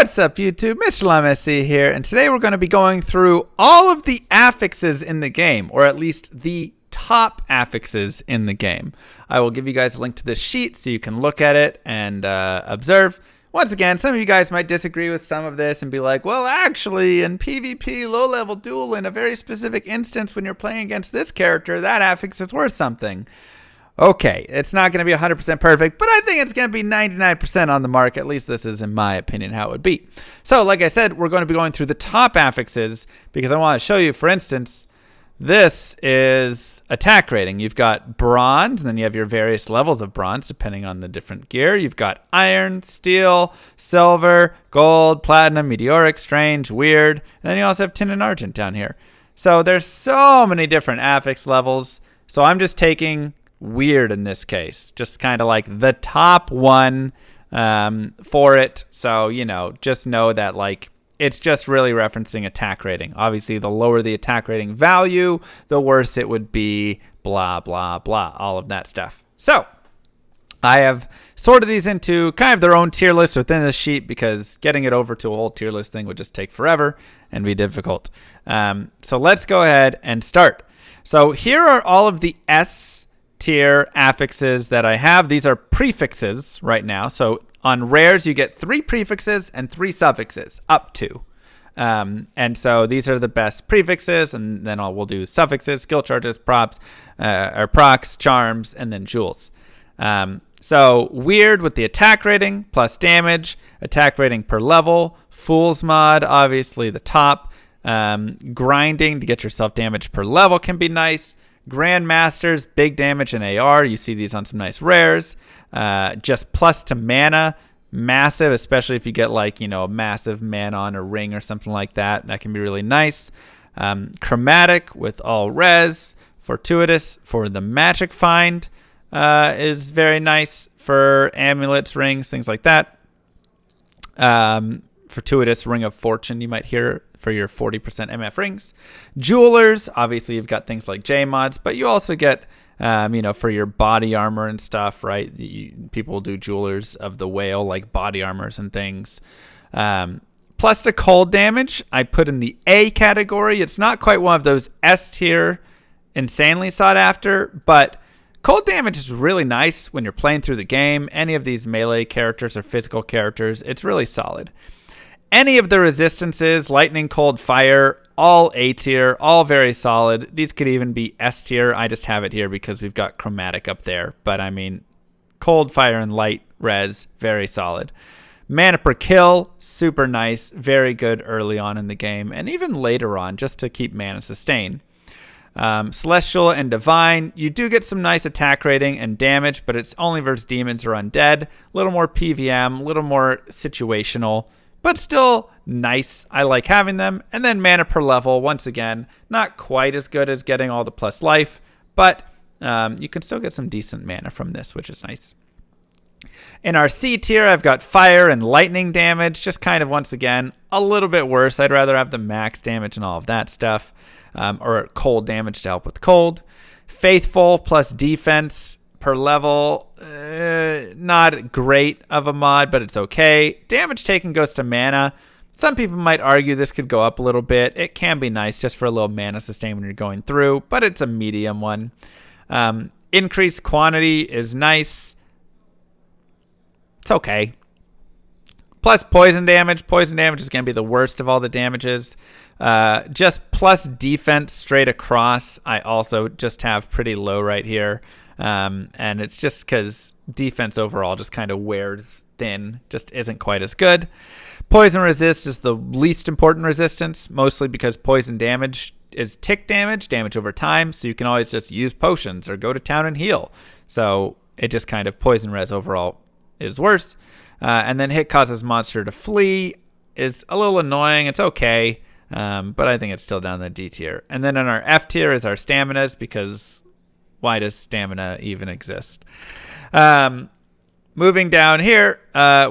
What's up, YouTube? Mr. LMSC here, and today we're going to be going through all of the affixes in the game, or at least the top affixes in the game. I will give you guys a link to this sheet so you can look at it and observe. Once again, some of you guys might disagree with some of this and be like, well, actually, in PvP low-level duel, in a very specific instance when you're playing against this character, that affix is worth something. Okay, it's not going to be 100% perfect, but I think it's going to be 99% on the mark. At least this is, in my opinion, how it would be. So, like I said, we're going to be going through the top affixes because I want to show you, for instance, this is attack rating. You've got bronze, and then you have your various levels of bronze depending on the different gear. You've got iron, steel, silver, gold, platinum, meteoric, strange, weird, and then you also have tin and argent down here. So there's so many different affix levels. So I'm just taking weird in this case, just kind of like the top one for it. So, you know, just know that like it's just really referencing attack rating. Obviously, the lower the attack rating value, the worse it would be, blah, blah, blah, all of that stuff. So I have sorted these into kind of their own tier list within the sheet because getting it over to a whole tier list thing would just take forever and be difficult. So let's go ahead and start. So here are all of the S tier affixes that I have. These are prefixes right now. So on rares, you get 3 prefixes and 3 suffixes, up to. And so these are the best prefixes, and then we'll do suffixes, skill charges, props, or procs, charms, and then jewels. So weird with the attack rating, plus damage, attack rating per level, Fool's Mod, obviously the top. Grinding to get yourself damage per level can be nice. Grandmasters, big damage in AR. You see these on some nice rares. Just plus to mana, massive, especially if you get like, you know, a massive mana on a ring or something like that. That can be really nice. Chromatic with all res. Fortuitous for the magic find is very nice for amulets, rings, things like that. Fortuitous ring of fortune you might hear for your 40% MF rings. Jewelers, obviously you've got things like J mods, but you also get, you know, for your body armor and stuff, right? People do jewelers of the whale, like body armors and things. Plus to cold damage, I put in the A category. It's not quite one of those S tier, insanely sought after, but cold damage is really nice when you're playing through the game. Any of these melee characters or physical characters, it's really solid. Any of the resistances, lightning, cold, fire, all A tier, all very solid. These could even be S tier. I just have it here because we've got chromatic up there. But I mean, cold, fire, and light res, very solid. Mana per kill, super nice. Very good early on in the game. And even later on, just to keep mana sustain. Celestial and divine, you do get some nice attack rating and damage, but it's only versus demons or undead. A little more PVM, a little more situational, but still nice. I like having them. And then mana per level, once again, not quite as good as getting all the plus life, but you can still get some decent mana from this, which is nice. In our C tier, I've got fire and lightning damage, just kind of, once again, a little bit worse. I'd rather have the max damage and all of that stuff, or cold damage to help with cold. Faithful plus defense per level, not great of a mod, but it's okay. Damage taken goes to mana. Some people might argue this could go up a little bit. It can be nice just for a little mana sustain when you're going through, but it's a medium one. Increased quantity is nice. It's okay. Plus poison damage. Poison damage is going to be the worst of all the damages. Just plus defense straight across. I also just have pretty low right here. And it's just because defense overall just kind of wears thin, just isn't quite as good. Poison resist is the least important resistance, mostly because poison damage is tick damage over time, so you can always just use potions or go to town and heal. So it just kind of poison res overall is worse. And then hit causes monster to flee is a little annoying. It's okay, but I think it's still down in the D tier. And then in our F tier is our staminas, because why does stamina even exist? Moving down here,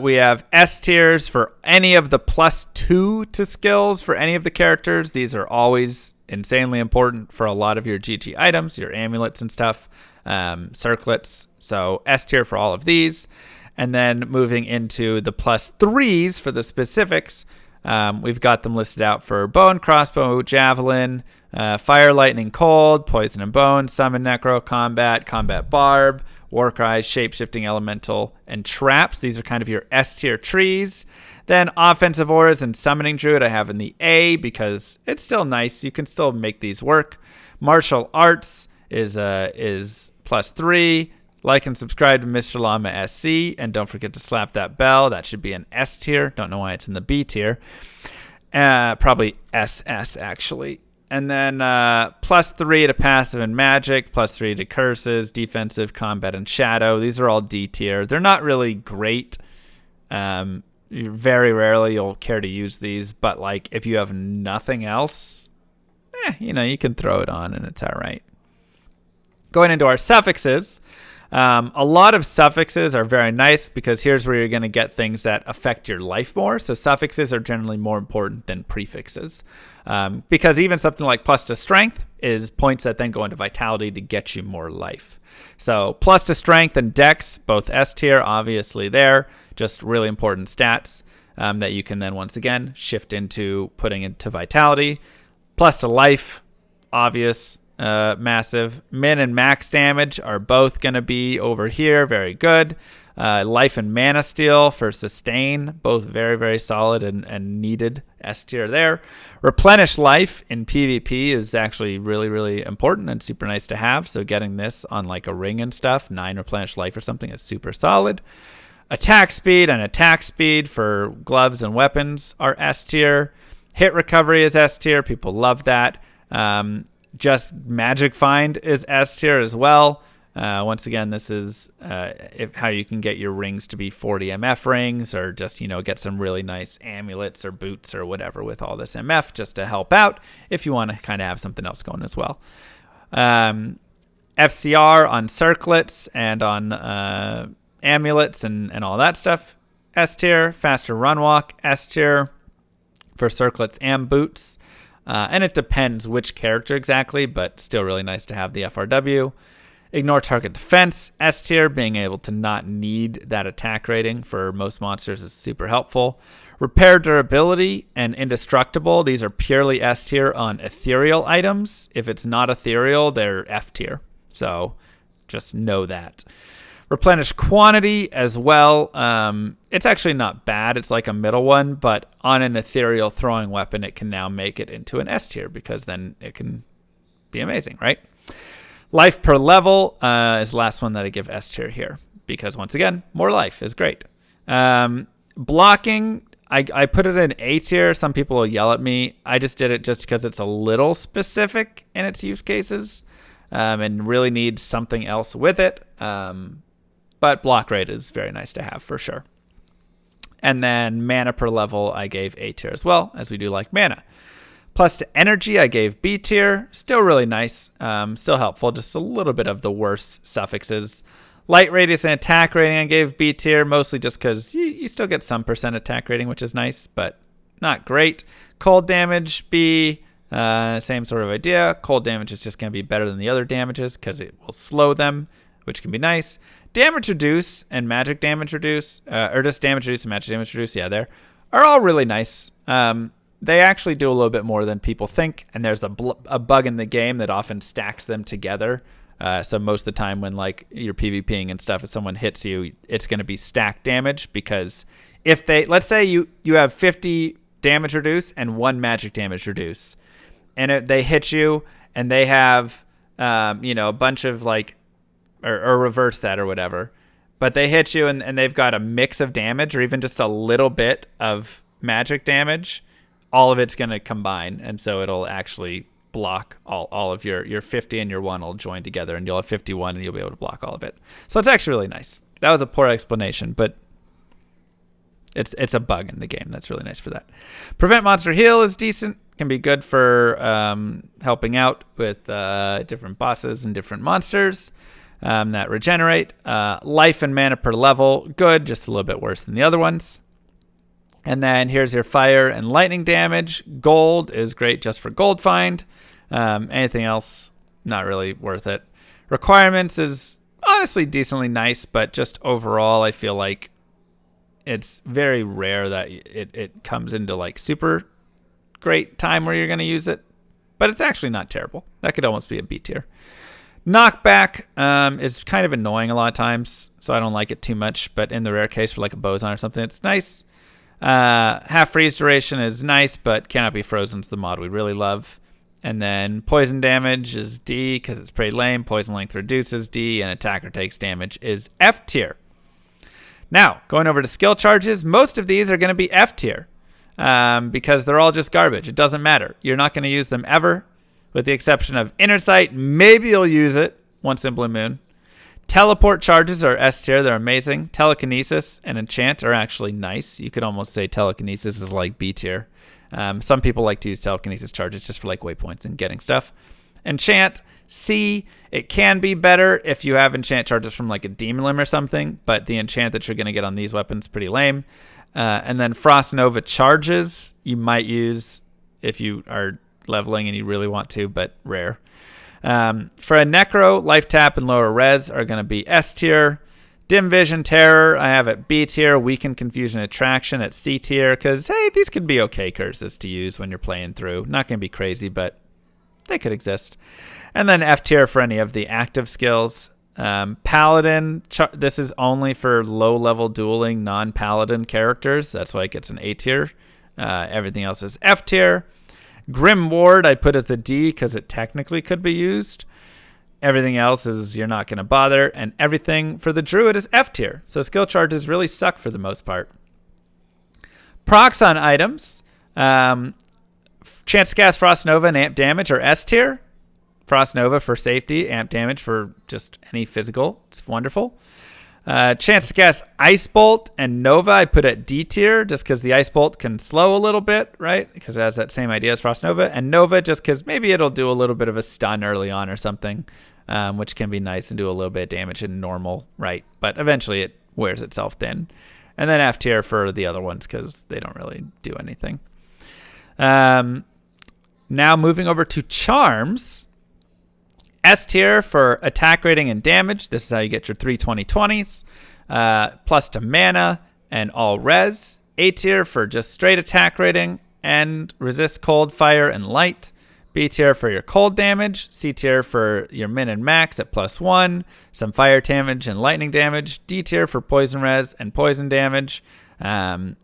we have S tiers for any of the +2 to skills for any of the characters. These are always insanely important for a lot of your GG items, your amulets and stuff, circlets. So S tier for all of these. And then moving into the +3s for the specifics, we've got them listed out for bow and crossbow, javelin, fire, lightning, cold, poison and bone, summon, necro, combat barb, warcry, shapeshifting elemental, and traps. These are kind of your S tier trees. Then offensive auras and summoning druid I have in the A because it's still nice. You can still make these work. Martial arts is +3. Like and subscribe to Mr. Llama SC, and don't forget to slap that bell. That should be an S tier. Don't know why it's in the B tier. Probably SS actually. And then +3 to passive and magic, +3 to curses, defensive, combat, and shadow. These are all D tier. They're not really great. Very rarely you'll care to use these, but like if you have nothing else, you can throw it on and it's all right. Going into our suffixes. A lot of suffixes are very nice because here's where you're going to get things that affect your life more. So suffixes are generally more important than prefixes because even something like plus to strength is points that then go into vitality to get you more life. So plus to strength and dex, both S tier, obviously there, just really important stats that you can then once again shift into putting into vitality. Plus to life, obvious. Massive. Min and max damage are both going to be over here. Very good. Life and mana steal for sustain. Both very, very solid and needed. S tier there. Replenish life in PvP is actually really, really important and super nice to have. So getting this on like a ring and stuff, 9 replenish life or something is super solid. Attack speed for gloves and weapons are S tier. Hit recovery is S tier. People love that. Just magic find is S tier as well. Once again, this is how you can get your rings to be 40 MF rings, or just get some really nice amulets or boots or whatever with all this MF just to help out if you want to kind of have something else going as well. FCR on circlets and on amulets and all that stuff, S tier. Faster run walk, S tier for circlets and boots. And it depends which character exactly, but still really nice to have the FRW. Ignore target defense, S tier, being able to not need that attack rating for most monsters is super helpful. Repair durability and indestructible, these are purely S tier on ethereal items. If it's not ethereal, they're F tier. So just know that. Replenish quantity as well. It's actually not bad. It's like a middle one, but on an ethereal throwing weapon, it can now make it into an S tier because then it can be amazing, right? Life per level is the last one that I give S tier here because once again, more life is great. Blocking, I put it in A tier. Some people will yell at me. I just did it just because it's a little specific in its use cases and really needs something else with it. But block rate is very nice to have for sure. And then mana per level, I gave A tier as well, as we do like mana. Plus to energy, I gave B tier. Still really nice. Still helpful. Just a little bit of the worse suffixes. Light radius and attack rating, I gave B tier, mostly just because you still get some % attack rating, which is nice, but not great. Cold damage, B. Same sort of idea. Cold damage is just going to be better than the other damages because it will slow them, which can be nice. Damage reduce and magic damage reduce, or just damage reduce and magic damage reduce, there, are all really nice. They actually do a little bit more than people think, and there's a bug in the game that often stacks them together. So most of the time when like you're PvPing and stuff, if someone hits you, it's going to be stacked damage because if let's say you have 50 damage reduce and 1 magic damage reduce, and they hit you and they have, a bunch of like, or reverse that or whatever, but they hit you and they've got a mix of damage or even just a little bit of magic damage, all of it's going to combine. And so it'll actually block all of your 50 and your 1 will join together and you'll have 51 and you'll be able to block all of it. So it's actually really nice. That was a poor explanation, but it's a bug in the game. That's really nice for that. Prevent monster heal is decent. Can be good for helping out with different bosses and different monsters that regenerate. Life and mana per level, good, just a little bit worse than the other ones. And then here's your fire and lightning damage. Gold is great just for gold find. Anything else, not really worth it. Requirements is honestly decently nice, but just overall, I feel like it's very rare that it comes into like super great time where you're going to use it, but it's actually not terrible. That could almost be a B tier. Knockback is kind of annoying a lot of times, so I don't like it too much, but in the rare case for like a boson or something, it's nice. Half freeze duration is nice, but cannot be frozen is the mod we really love. And then poison damage is D because it's pretty lame. Poison length reduces D, and attacker takes damage is F tier. Now, going over to skill charges, most of these are going to be F tier because they're all just garbage. It doesn't matter. You're not going to use them ever, with the exception of Inner Sight. Maybe you'll use it once in Blue Moon. Teleport charges are S tier. They're amazing. Telekinesis and Enchant are actually nice. You could almost say Telekinesis is like B tier. Some people like to use Telekinesis charges just for like waypoints and getting stuff. Enchant, C. It can be better if you have enchant charges from like a demon limb or something, but the enchant that you're going to get on these weapons is pretty lame. And then Frost Nova charges you might use if you are leveling and you really want to, but rare. For a Necro, Life Tap and lower res are going to be S tier. Dim Vision Terror, I have at B tier. Weaken Confusion Attraction at C tier because, hey, these could be okay curses to use when you're playing through. Not going to be crazy, but they could exist. And then F tier for any of the active skills. Paladin, this is only for low-level dueling non-Paladin characters. That's why it gets an A tier. Everything else is F tier. Grim Ward, I put as the D because it technically could be used. Everything else is you're not going to bother. And everything for the Druid is F tier. So skill charges really suck for the most part. Procs on items. Chance to cast Frost Nova and amp damage are S tier. Frost Nova for safety, amp damage for just any physical. It's wonderful. Chance to cast Ice Bolt and Nova I put at D tier just because the Ice Bolt can slow a little bit, right? Because it has that same idea as Frost Nova. And Nova just because maybe it'll do a little bit of a stun early on or something, which can be nice and do a little bit of damage in normal, right? But eventually it wears itself thin. And then F tier for the other ones because they don't really do anything. Now moving over to charms. S tier for attack rating and damage. This is how you get your 3/20/20s. Plus to mana and all res. A tier for just straight attack rating and resist cold, fire, and light. B tier for your cold damage. C tier for your min and max at +1. Some fire damage and lightning damage. D tier for poison res and poison damage. And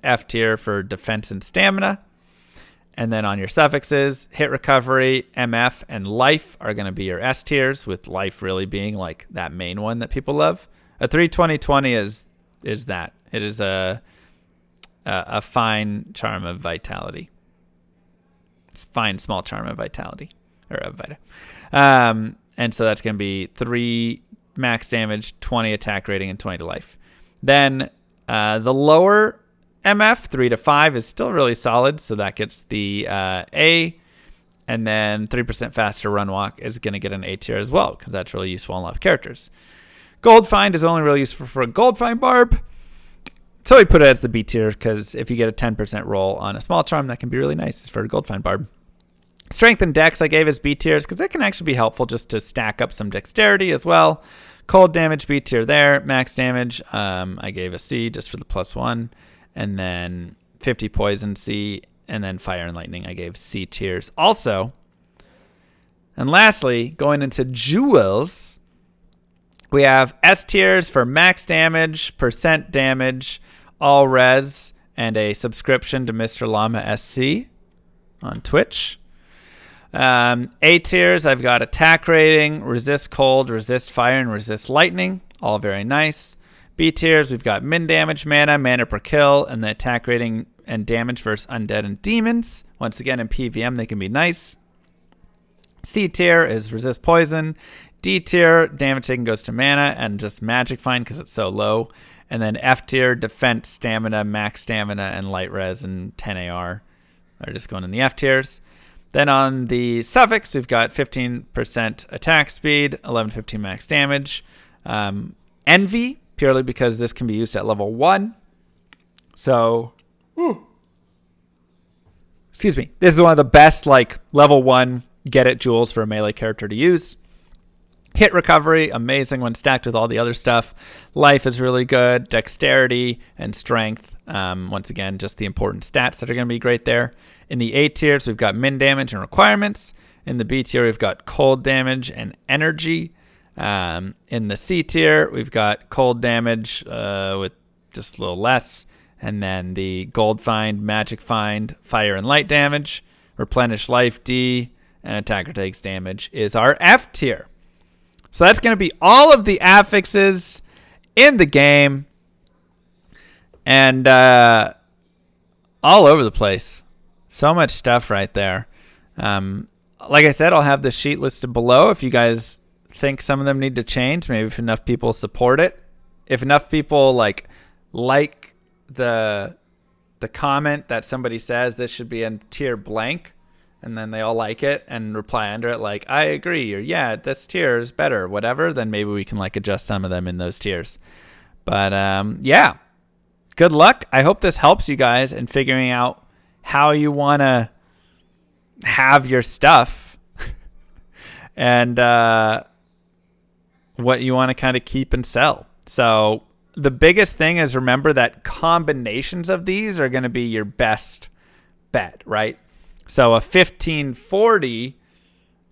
F tier for defense and stamina. And then on your suffixes, hit recovery, MF, and life are going to be your S tiers, with life really being like that main one that people love. A 3/20/20 is that. It is a fine charm of vitality. It's fine small charm of vitality. Or of vita. And so that's going to be 3 max damage, 20 attack rating, and 20 to life. Then the lower MF 3 to 5 is still really solid, so that gets the A, and then 3% faster run walk is going to get an A tier as well because that's really useful on a lot of characters. Gold find is only really useful for a gold find barb, so we put it as the B tier because if you get a 10% roll on a small charm, that can be really nice for a gold find barb. Strength and dex I gave as B tiers because it can actually be helpful just to stack up some dexterity as well. Cold damage B tier there. Max damage I gave a C just for the +1. And then 50 poison C, and then fire and lightning I gave C tiers also. And lastly, going into jewels, we have S tiers for max damage, percent damage, all res, and a subscription to Mr. Llama SC on Twitch. A tiers, I've got attack rating, resist cold, resist fire, and resist lightning. All very nice. B tiers, we've got min damage, mana per kill, and the attack rating and damage versus undead and demons. Once again, in PVM, they can be nice. C tier is resist poison. D tier, damage taken goes to mana and just magic find because it's so low. And then F tier, defense, stamina, max stamina, and light res and 10 AR are just going in the F tiers. Then on the suffix, we've got 15% attack speed, 11-15 max damage. Envy, purely because this can be used at level 1. So, excuse me. This is one of the best like level 1 get it jewels for a melee character to use. Hit recovery, amazing when stacked with all the other stuff. Life is really good. Dexterity and strength. Once again, just the important stats that are going to be great there. In the A tiers, we've got min damage and requirements. In the B tier, we've got cold damage and energy. In the C tier, we've got cold damage with just a little less. And then the gold find, magic find, fire and light damage. Replenish life D, and attacker takes damage is our F tier. So that's going to be all of the affixes in the game. And all over the place. So much stuff right there. Like I said, I'll have the sheet listed below if you guys think some of them need to change. Maybe if enough people support it. If enough people like the comment that somebody says this should be in tier blank, and then they all like it and reply under it like, I agree, or yeah, this tier is better, whatever, then maybe we can like adjust some of them in those tiers. But yeah, good luck. I hope this helps you guys in figuring out how you want to have your stuff and what you want to kind of keep and sell. So the biggest thing is remember that combinations of these are going to be your best bet, right? So a 1540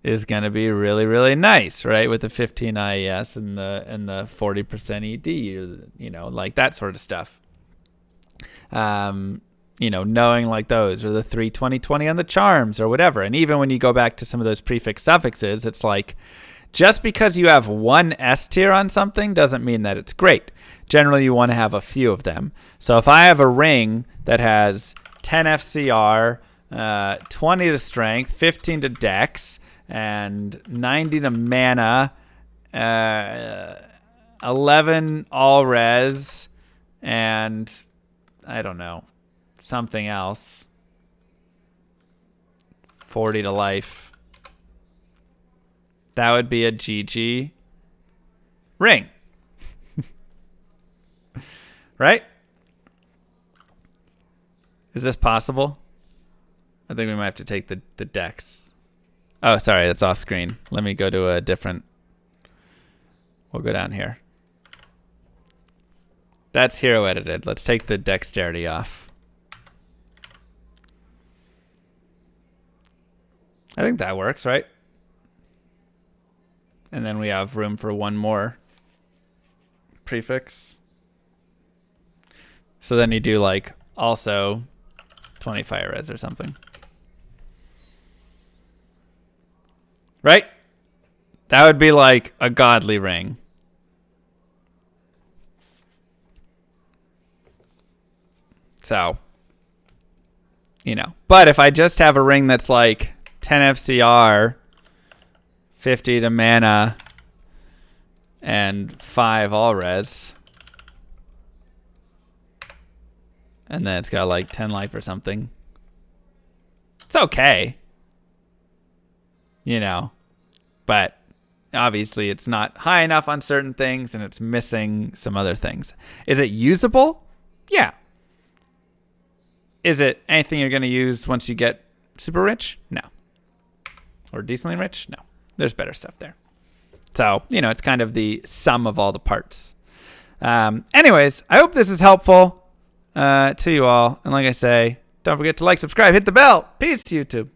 is going to be really, really nice, right? With the 15 IES and the 40% ED, or, you know, like that sort of stuff. You know, knowing like those, or the 3-20-20 on the charms or whatever. And even when you go back to some of those prefix suffixes, it's like just because you have one S tier on something doesn't mean that it's great. Generally, you want to have a few of them. So if I have a ring that has 10 FCR, 20 to strength, 15 to dex, and 90 to mana, 11 all res, and I don't know, something else, 40 to life, that would be a GG ring. Right? Is this possible? I think we might have to take the dex. Oh, sorry, that's off screen. Let me go to a different. We'll go down here. That's hero edited. Let's take the dexterity off. I think that works, right? And then we have room for one more prefix. So then you do like also 20 fire res or something. Right? That would be like a godly ring. So, you know. But if I just have a ring that's like 10 FCR, 50 to mana, and 5 all res, and then it's got like 10 life or something, it's okay. You know, but obviously it's not high enough on certain things and it's missing some other things. Is it usable? Yeah. Is it anything you're going to use once you get super rich? No. Or decently rich? No. There's better stuff there. So, you know, it's kind of the sum of all the parts. Anyways, I hope this is helpful to you all. And like I say, don't forget to like, subscribe, hit the bell. Peace, YouTube.